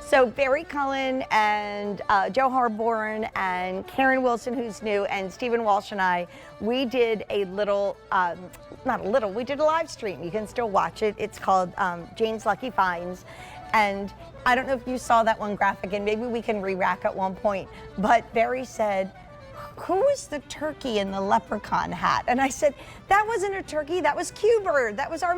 So Barry Cullen and Joe Harborn and Karen Wilson, who's new, and Stephen Walsh and I, we did a little, we did a live stream. You can still watch it. It's called Jane's Lucky Finds. And I don't know if you saw that one graphic, and maybe we can re-rack at one point, but Barry said, "Who is the turkey in the leprechaun hat?" And I said, "That wasn't a turkey, that was Q-Bird. That was our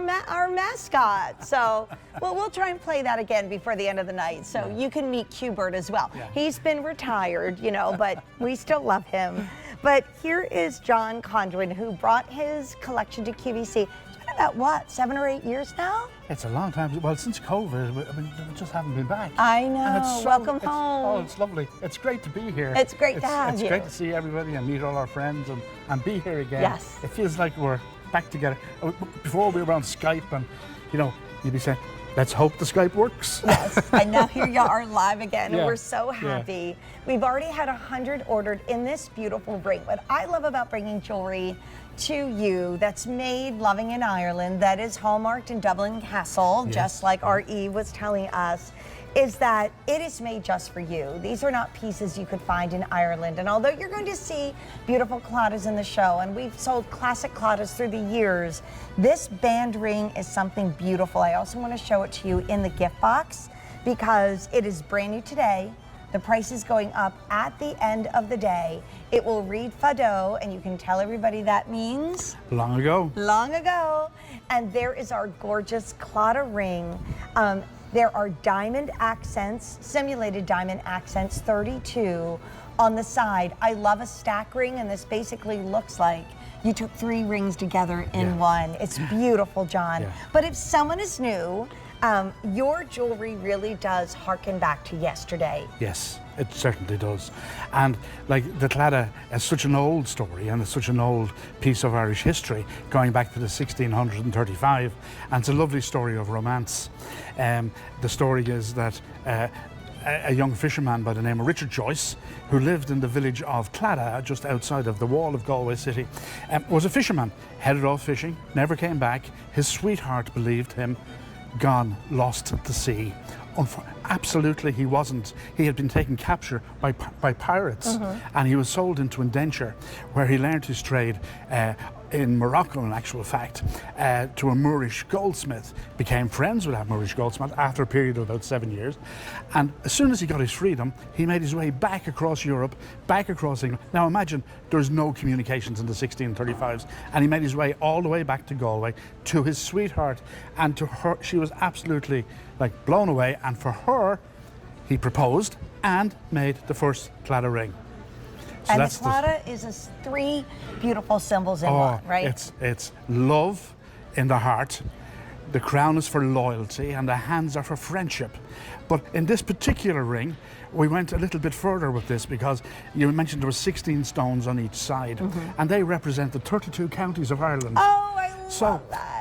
mascot." So, well, we'll try and play that again before the end of the night, so you can meet Q-Bird as well. Yeah. He's been retired, you know, but we still love him. But here is John Condren, who brought his collection to QVC. It's been about, what, 7 or 8 years now? It's a long time. Well, since COVID, I mean, we just haven't been back. I know. Welcome home. Oh, it's lovely. It's great to be here. It's great to have you. It's great to see everybody and meet all our friends and be here again. Yes. It feels like we're back together. Before we were on Skype and, you know, you'd be saying, let's hope the Skype works. Yes, and now here you are live again, and we're so happy. Yeah. We've already had 100 ordered in this beautiful ring. What I love about bringing jewelry to you that's made loving in Ireland, that is hallmarked in Dublin Castle, just like our Eve was telling us, is that it is made just for you. These are not pieces you could find in Ireland. And although you're going to see beautiful Claddagh in the show, and we've sold classic Claddagh through the years, this band ring is something beautiful. I also want to show it to you in the gift box because it is brand new today. The price is going up at the end of the day. It will read Fado, and you can tell everybody that means? Long ago. Long ago. And there is our gorgeous Claddagh ring. There are diamond accents, simulated diamond accents, 32 on the side. I love a stack ring, and this basically looks like you took 3 rings together in one. It's beautiful, John. Yeah. But if someone is new, your jewelry really does harken back to yesterday. Yes, it certainly does. And like the Claddagh is such an old story, and it's such an old piece of Irish history going back to the 1635, and it's a lovely story of romance. The story is that a young fisherman by the name of Richard Joyce, who lived in the village of Claddagh, just outside of the wall of Galway City, was a fisherman, headed off fishing, never came back. His sweetheart believed him, gone, lost at the sea. Absolutely he wasn't. He had been taken capture by pirates, and he was sold into indenture, where he learned his trade in Morocco, in actual fact, to a Moorish goldsmith, became friends with that Moorish goldsmith after a period of about 7 years. And as soon as he got his freedom, he made his way back across Europe, back across England. Now imagine there's no communications in the 1635s, and he made his way all the way back to Galway to his sweetheart, and to her, she was absolutely like blown away, and for her, he proposed and made the first Claddagh ring. So and the Claddagh is 3 beautiful symbols in one, right? It's love in the heart, the crown is for loyalty, and the hands are for friendship. But in this particular ring, we went a little bit further with this because you mentioned there were 16 stones on each side, and they represent the 32 counties of Ireland. Oh, I love that.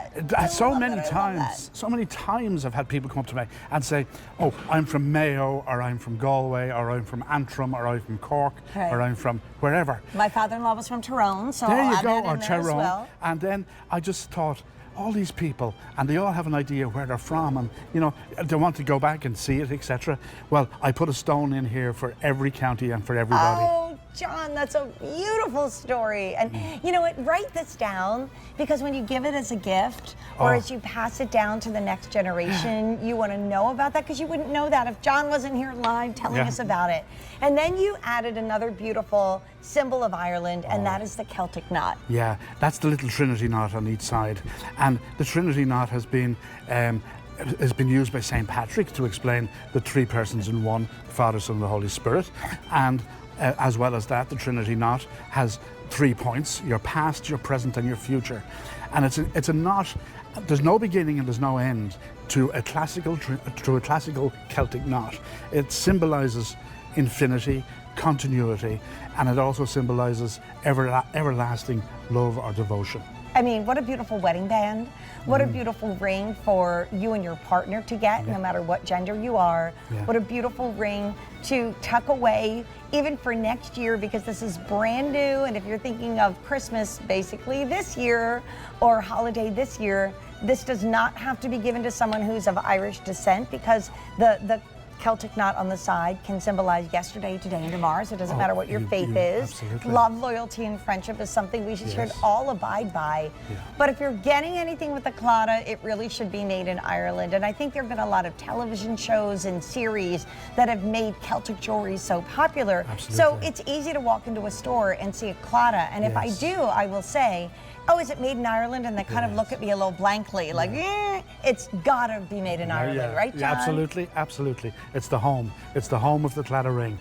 So many times I've had people come up to me and say, "Oh, I'm from Mayo, or I'm from Galway, or I'm from Antrim, or I'm from Cork, or I'm from wherever." My father-in-law was from Tyrone, so there you I'll go, add that or in there Tyrone. as well. And then I just thought, all these people, and they all have an idea where they're from, and you know, they want to go back and see it, etc. Well, I put a stone in here for every county and for everybody. Oh, John, that's a beautiful story. And you know what, write this down, because when you give it as a gift, or as you pass it down to the next generation, you want to know about that, because you wouldn't know that if John wasn't here live telling us about it. And then you added another beautiful symbol of Ireland, and that is the Celtic knot. Yeah, that's the little Trinity knot on each side. And the Trinity knot has been used by St. Patrick to explain the 3 persons in one, the Father, Son, and the Holy Spirit. And as well as that, the Trinity knot has 3 points: your past, your present, and your future. And it's a knot. There's no beginning and there's no end to a classical Celtic knot. It symbolizes infinity, continuity, and it also symbolizes everlasting love or devotion. I mean, what a beautiful wedding band. What a beautiful ring for you and your partner to get, no matter what gender you are. What a beautiful ring to tuck away, even for next year, because this is brand new. And if you're thinking of Christmas basically this year, or holiday this year, this does not have to be given to someone who's of Irish descent, because the Celtic knot on the side can symbolize yesterday, today, and tomorrow, so it doesn't matter what your faith is. Absolutely. Love, loyalty, and friendship is something we should all abide by. Yeah. But if you're getting anything with the Claddagh, it really should be made in Ireland. And I think there have been a lot of television shows and series that have made Celtic jewelry so popular. Absolutely. So it's easy to walk into a store and see a Claddagh. And if I do, I will say, oh, is it made in Ireland? And they kind of look at me a little blankly, like, it's gotta be made in Ireland, right, John? Yeah, absolutely, absolutely. It's the home. It's the home of the Claddagh ring.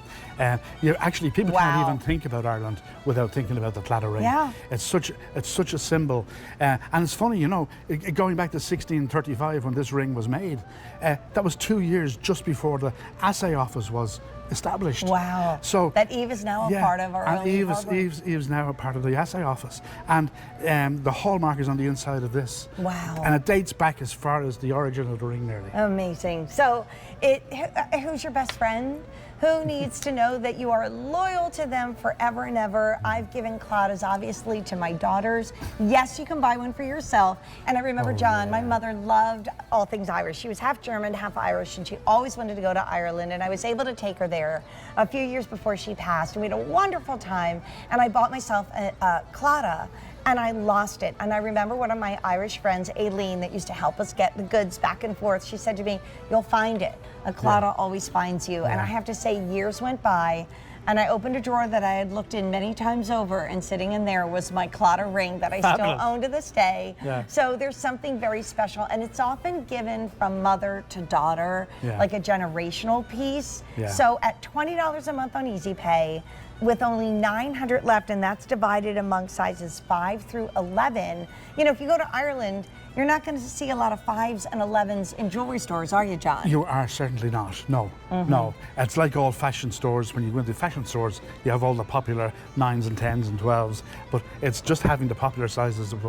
Actually, people can't even think about Ireland without thinking about the Claddagh ring. Yeah. It's such a symbol. And it's funny, you know, going back to 1635 when this ring was made, that was 2 years just before the assay office was established. Wow. So that Eve is now a part of our and own Eve's now a part of the assay office. And the hallmark is on the inside of this. Wow. And it dates back as far as the origin of the ring nearly. Amazing. So who's your best friend? Who needs to know that you are loyal to them forever and ever? I've given Claddahs, obviously, to my daughters. Yes, you can buy one for yourself. And I remember, John, my mother loved all things Irish. She was half German, half Irish, and she always wanted to go to Ireland. And I was able to take her there a few years before she passed. And we had a wonderful time. And I bought myself a Claddagh. And I lost it. And I remember one of my Irish friends, Aileen, that used to help us get the goods back and forth. She said to me, "You'll find it. A Claddagh always finds you." And I have to say, years went by, and I opened a drawer that I had looked in many times over, and sitting in there was my Claddagh ring that I still own to this day. So there's something very special, and it's often given from mother to daughter, like a generational piece. So at $20 a month on Easy Pay, with only 900 left, and that's divided among sizes 5 through 11. You know, if you go to Ireland, you're not going to see a lot of 5s and 11s in jewelry stores, are you, John? You are certainly not. No, no. It's like all fashion stores. When you go into fashion stores, you have all the popular 9s and 10s and 12s, but it's just having the popular sizes of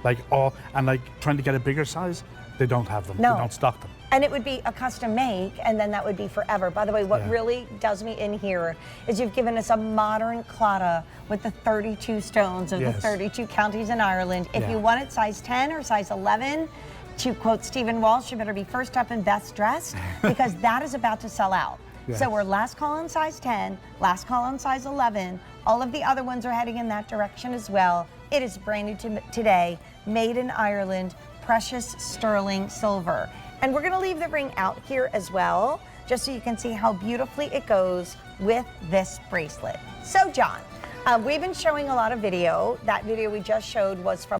like trying to get a bigger size. They don't have them. No. They don't stock them. And it would be a custom make, and then that would be forever. By the way, what really does me in here is you've given us a modern Claddagh with the 32 stones of the 32 counties in Ireland. If you want it size 10 or size 11, to quote Stephen Walsh, you better be first up and best dressed, because that is about to sell out. So we're last call on size 10, last call on size 11. All of the other ones are heading in that direction as well. It is brand new today, made in Ireland, precious sterling silver. And we're gonna leave the ring out here as well, just so you can see how beautifully it goes with this bracelet. So John, we've been showing a lot of video. That video we just showed was from